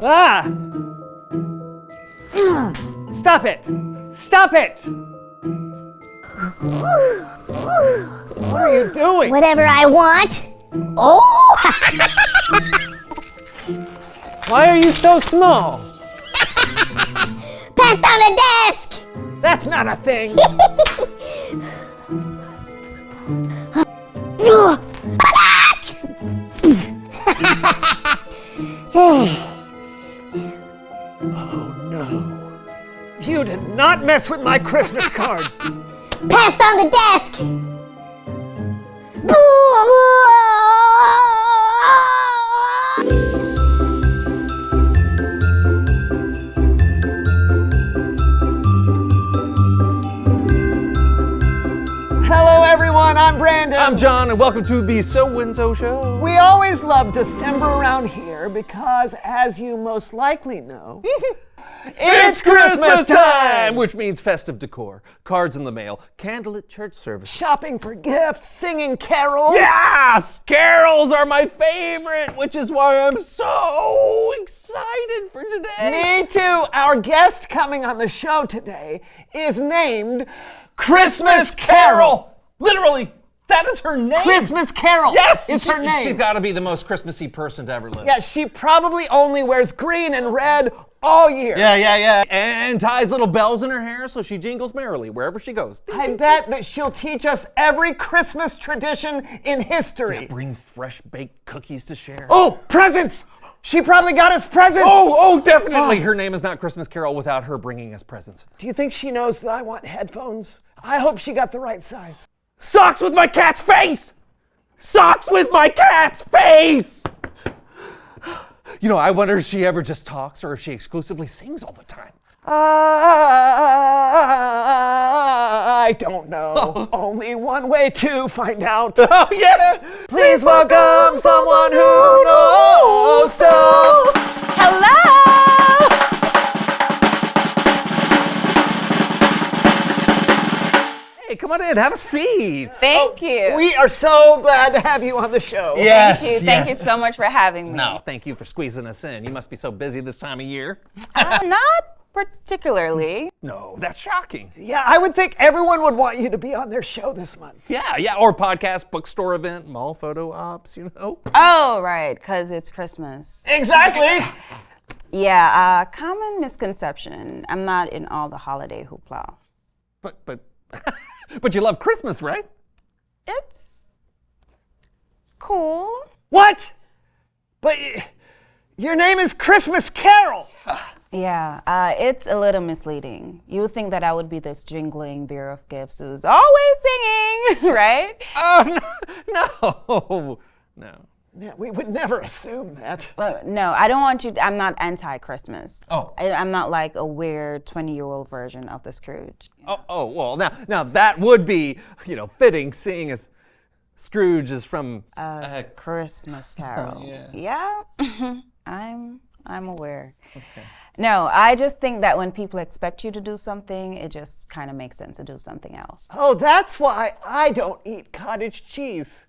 Ah! Stop it! Stop it! What are you doing? Whatever I want. Oh! Why are you so small? Passed on the desk! That's not a thing. Oh no. You did not mess with my Christmas card. Passed on the desk! Hello everyone, I'm Brandon. I'm John, and welcome to the So-and-So Show. We always love December around here because, as you most likely know, It's Christmas time! Which means festive decor, cards in the mail, candlelit church service. Shopping for gifts, singing carols. Yes! Carols are my favorite, which is why I'm so excited for today. Me too. Our guest coming on the show today is named Christmas Carol. Literally, that is her name. Christmas Carol. Yes! It's her name. She's got to be the most Christmassy person to ever live. Yeah, she probably only wears green and red all year. Yeah. And ties little bells in her hair so she jingles merrily wherever she goes. I bet that she'll teach us every Christmas tradition in history. Yeah, bring fresh baked cookies to share. Oh, presents! She probably got us presents. Oh, definitely. Her name is not Christmas Carol without her bringing us presents. Do you think she knows that I want headphones? I hope she got the right size. Socks with my cat's face! Socks with my cat's face! You know, I wonder if she ever just talks or if she exclusively sings all the time. I don't know. Only one way to find out. Oh, yeah! Please welcome someone who knows stuff. Hello! Hey, come on in, have a seat. Thank you. We are so glad to have you on the show. Thank you so much for having me. No, thank you for squeezing us in. You must be so busy this time of year. Not particularly. No, that's shocking. Yeah, I would think everyone would want you to be on their show this month. Yeah, or podcast, bookstore event, mall photo ops, you know. Oh, right, because it's Christmas. Exactly. Yeah, common misconception. I'm not in all the holiday hoopla. But you love Christmas, right? It's cool. What? But your name is Christmas Carol. Yeah, it's a little misleading. You would think that I would be this jingling bearer of gifts who's always singing, right? Oh, no. Yeah, we would never assume that. But no, I don't want you. I'm not anti-Christmas. Oh. I'm not like a weird 20-year-old version of the Scrooge. Oh, well, now that would be, fitting, seeing as Scrooge is from A Christmas Carol. yeah. I'm aware. Okay. No, I just think that when people expect you to do something, it just kind of makes sense to do something else. Oh, that's why I don't eat cottage cheese.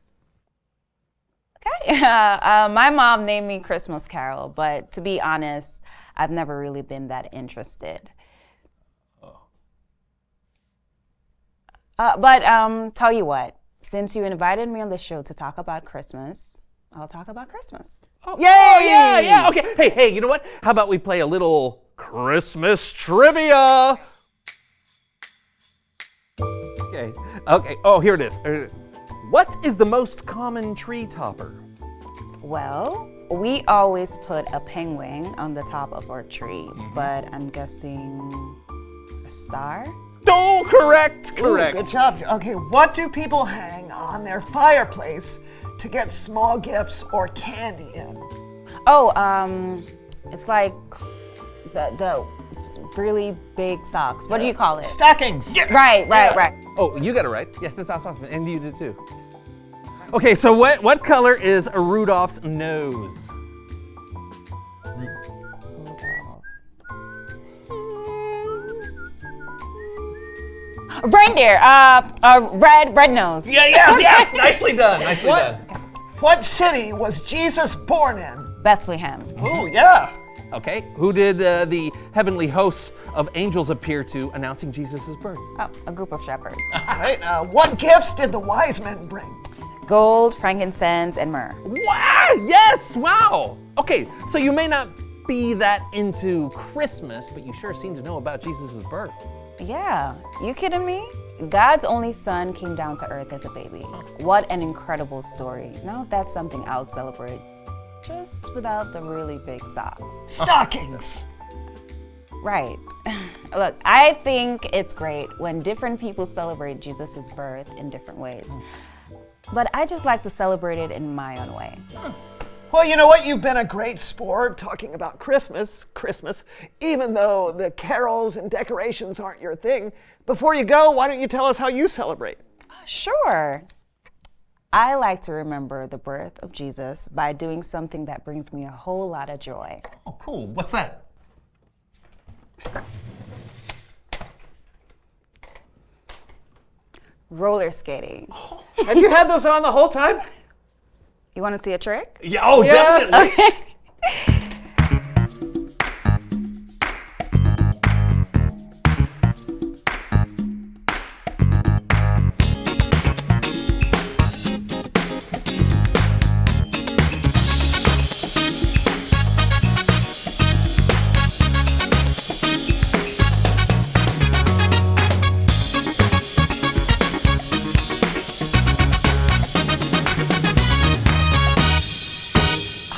Okay. My mom named me Christmas Carol, but to be honest, I've never really been that interested. But tell you what, since you invited me on the show to talk about Christmas, I'll talk about Christmas. Oh, Yay! Oh, yeah, okay. Hey, you know what? How about we play a little Christmas trivia? Okay. Oh, here it is. What is the most common tree topper? Well, we always put a penguin on the top of our tree, but I'm guessing a star? Oh, correct. Ooh, good job. Okay, what do people hang on their fireplace to get small gifts or candy in? Oh, it's like the really big socks. What do you call it? Stockings. Yeah. Right. Oh, you got it right. Yes, that's awesome. And you did too. Okay, so what color is Rudolph's nose? Reindeer. Red nose. Yes. Nicely done. What? What city was Jesus born in? Bethlehem. Oh, yeah. Okay. Who did the heavenly hosts of angels appear to announcing Jesus' birth? Oh, a group of shepherds. Right. What gifts did the wise men bring? Gold, frankincense, and myrrh. Wow! Yes! Wow! Okay, so you may not be that into Christmas, but you sure seem to know about Jesus' birth. Yeah, you kidding me? God's only son came down to earth as a baby. What an incredible story. Now that's something I would celebrate, just without the really big socks. Stockings. Right. Look, I think it's great when different people celebrate Jesus' birth in different ways. But I just like to celebrate it in my own way. Well, you know what? You've been a great sport talking about Christmas, even though the carols and decorations aren't your thing. Before you go, why don't you tell us how you celebrate? Sure. I like to remember the birth of Jesus by doing something that brings me a whole lot of joy. Oh, cool. What's that? Roller skating. Have you had those on the whole time? You want to see a trick? Yeah, oh, Yes. definitely. Okay.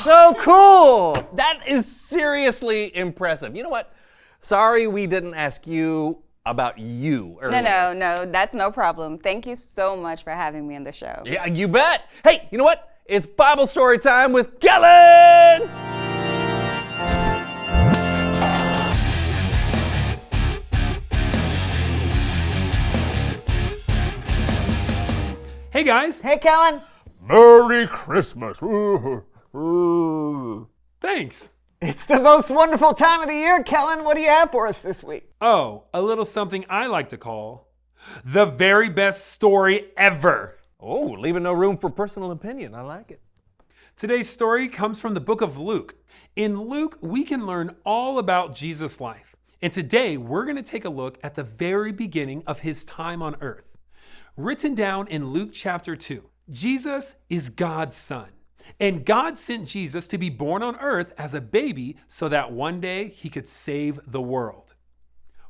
So cool. That is seriously impressive. You know what? Sorry we didn't ask you about you earlier. No, that's no problem. Thank you so much for having me on the show. Yeah, you bet. Hey, you know what? It's Bible story time with Kellen! Hey guys, Hey, Kellen. Merry Christmas. thanks. It's the most wonderful time of the year, Kellen. What do you have for us this week? Oh, a little something I like to call the very best story ever. Oh, leaving no room for personal opinion. I like it. Today's story comes from the book of Luke. In Luke, we can learn all about Jesus' life. And today, we're going to take a look at the very beginning of his time on earth. Written down in Luke chapter 2, Jesus is God's son. And God sent Jesus to be born on earth as a baby so that one day he could save the world.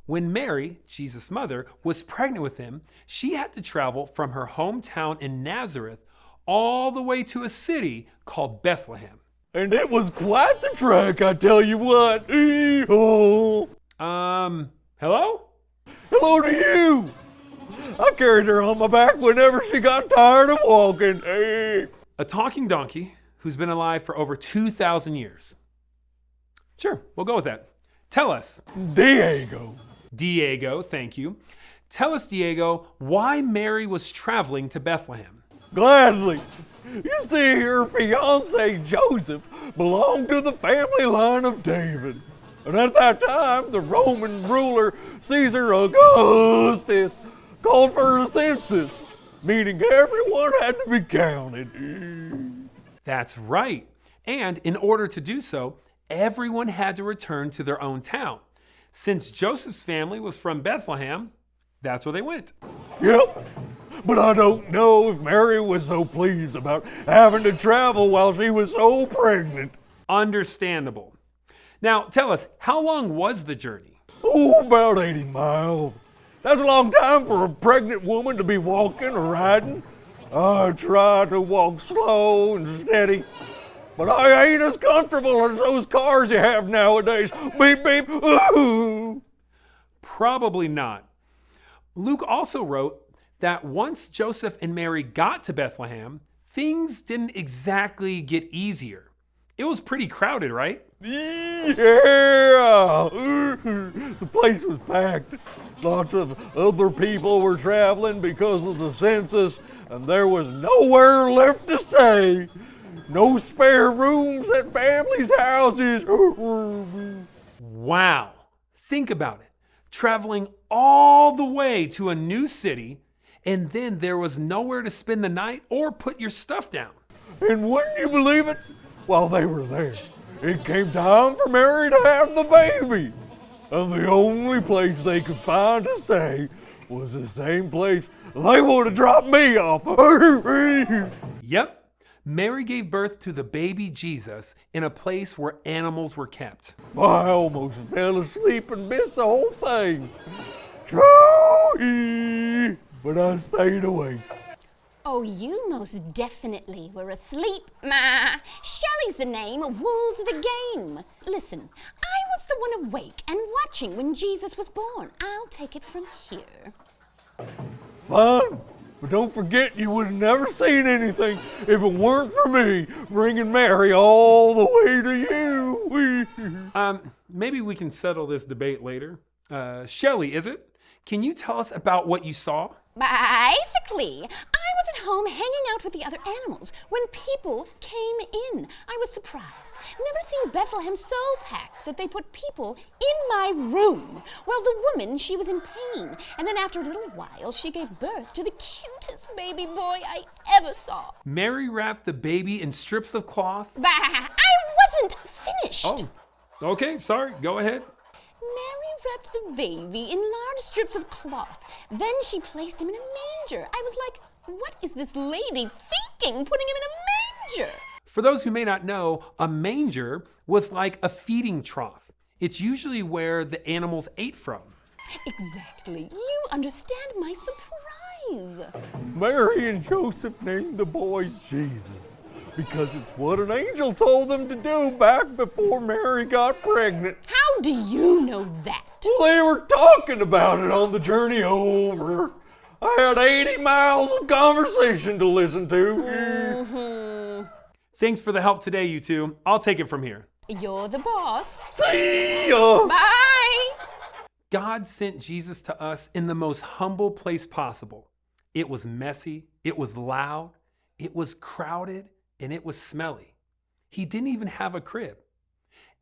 When Mary, Jesus' mother, was pregnant with him, she had to travel from her hometown in Nazareth all the way to a city called Bethlehem. And it was quite the trek, I tell you what. Hee-haw. Hello? Hello to you. I carried her on my back whenever she got tired of walking. Hey. A talking donkey who's been alive for over 2,000 years. Sure, we'll go with that. Tell us, Diego, thank you. Tell us, Diego, why Mary was traveling to Bethlehem. Gladly. You see, her fiance Joseph belonged to the family line of David. And at that time, the Roman ruler Caesar Augustus called for a census, meaning everyone had to be counted. That's right. And in order to do so, everyone had to return to their own town. Since Joseph's family was from Bethlehem, that's where they went. Yep. But I don't know if Mary was so pleased about having to travel while she was so pregnant. Understandable. Now, tell us, how long was the journey? Oh, about 80 miles. That's a long time for a pregnant woman to be walking or riding. I try to walk slow and steady, but I ain't as comfortable as those cars you have nowadays. Beep, beep, ooh. Probably not. Luke also wrote that once Joseph and Mary got to Bethlehem, things didn't exactly get easier. It was pretty crowded, right? Yeah, the place was packed. Lots of other people were traveling because of the census, and there was nowhere left to stay. No spare rooms at families' houses. Wow. Think about it. Traveling all the way to a new city, and then there was nowhere to spend the night or put your stuff down. And wouldn't you believe it? While they were there, it came time for Mary to have the baby. And the only place they could find to stay was the same place they would have dropped me off. Yep. Mary gave birth to the baby Jesus in a place where animals were kept. I almost fell asleep and missed the whole thing. Sorry, but I stayed awake. Oh, you most definitely were asleep, Ma. Shelley's the name, wool's the game. Listen, I was the one awake and watching when Jesus was born. I'll take it from here. Fine, but don't forget you would have never seen anything if it weren't for me bringing Mary all the way to you. Maybe we can settle this debate later. Shelley, is it? Can you tell us about what you saw? Basically, I was at home hanging out with the other animals when people came in. I was surprised. Never seen Bethlehem so packed that they put people in my room. Well, the woman, she was in pain. And then after a little while, she gave birth to the cutest baby boy I ever saw. Mary wrapped the baby in strips of cloth. Bah, I wasn't finished. Oh, okay, sorry, go ahead. Mary wrapped the baby in large strips of cloth. Then she placed him in a manger. I was like, what is this lady thinking, putting him in a manger? For those who may not know, a manger was like a feeding trough. It's usually where the animals ate from. Exactly. You understand my surprise. Mary and Joseph named the boy Jesus because it's what an angel told them to do back before Mary got pregnant. How do you know that? Well, they were talking about it on the journey over. I had 80 miles of conversation to listen to. Thanks for the help today, you two. I'll take it from here. You're the boss. See ya! Bye. God sent Jesus to us in the most humble place possible. It was messy, it was loud, it was crowded, and it was smelly. He didn't even have a crib.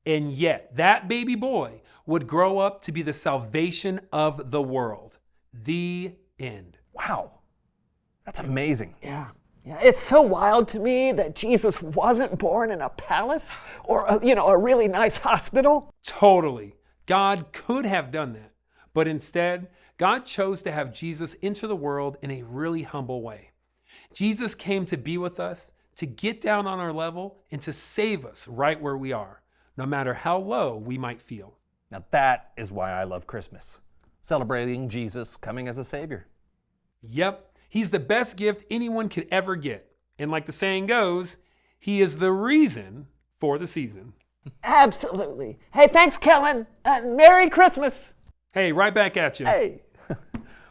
And yet, that baby boy would grow up to be the salvation of the world. The end. Wow, that's amazing. Yeah. It's so wild to me that Jesus wasn't born in a palace or, a really nice hospital. Totally. God could have done that. But instead, God chose to have Jesus into the world in a really humble way. Jesus came to be with us, to get down on our level, and to save us right where we are, no matter how low we might feel. Now that is why I love Christmas, celebrating Jesus coming as a Savior. Yep, he's the best gift anyone could ever get. And like the saying goes, he is the reason for the season. Absolutely. Hey, thanks, Kellen. Merry Christmas. Hey, right back at you. Hey.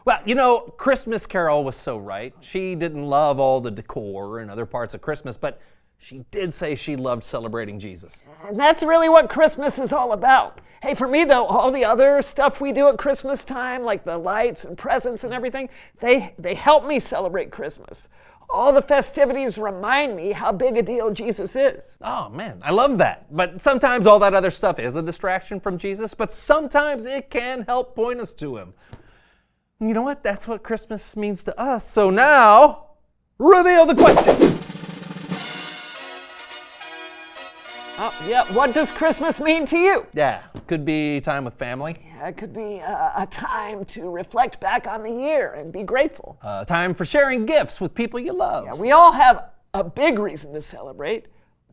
Well, Christmas Carol was so right. She didn't love all the decor and other parts of Christmas, but she did say she loved celebrating Jesus. And that's really what Christmas is all about. Hey, for me, though, all the other stuff we do at Christmas time, like the lights and presents and everything, they help me celebrate Christmas. All the festivities remind me how big a deal Jesus is. Oh man, I love that. But sometimes all that other stuff is a distraction from Jesus, but sometimes it can help point us to him. And you know what? That's what Christmas means to us. So now, reveal the question. What does Christmas mean to you? Yeah, could be time with family. It could be a time to reflect back on the year and be grateful. Time for sharing gifts with people you love. Yeah, we all have a big reason to celebrate.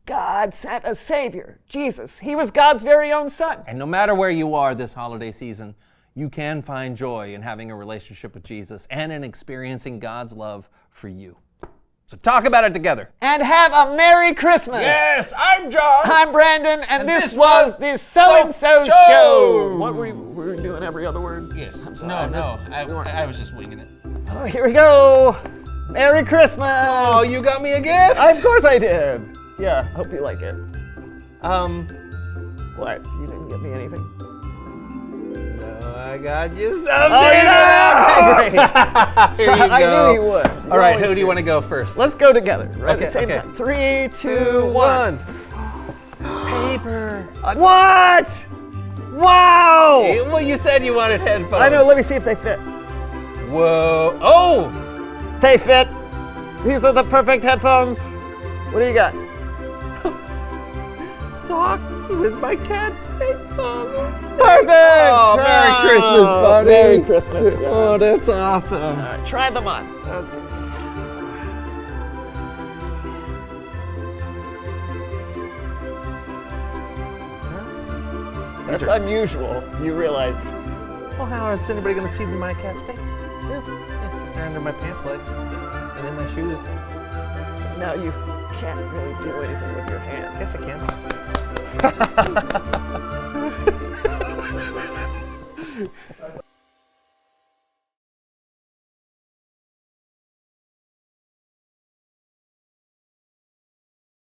God sent a Savior, Jesus. He was God's very own Son. And no matter where you are this holiday season, you can find joy in having a relationship with Jesus and in experiencing God's love for you. So talk about it together. And have a Merry Christmas. Yes, I'm John. I'm Brandon, and this this was was the So-and-So Show. Show. What were we doing every other word? Yes. I'm sorry, I was just winging it. Oh, here we go. Merry Christmas. Oh, you got me a gift? Of course I did. Yeah, hope you like it. What? You didn't get me anything? No, I got you something. Oh, you did? Okay, great. Here you I go. knew you would. All right, who do you want to go first? Let's go together, right Okay, at the same okay. time. 3, 2, 1. Paper. What? Wow! Well, you said you wanted headphones. I know, let me see if they fit. Whoa. Oh! They fit. These are the perfect headphones. What do you got? Socks with my cat's face on them. Perfect! Oh, Merry Christmas, buddy. Merry Christmas. John. Oh, that's awesome. All right, try them on. That's unusual. You realize. Well, how is anybody going to see my cat's face? Yeah, they're under my pants legs and in my shoes. Now you can't really do anything with your hands. Yes, I can.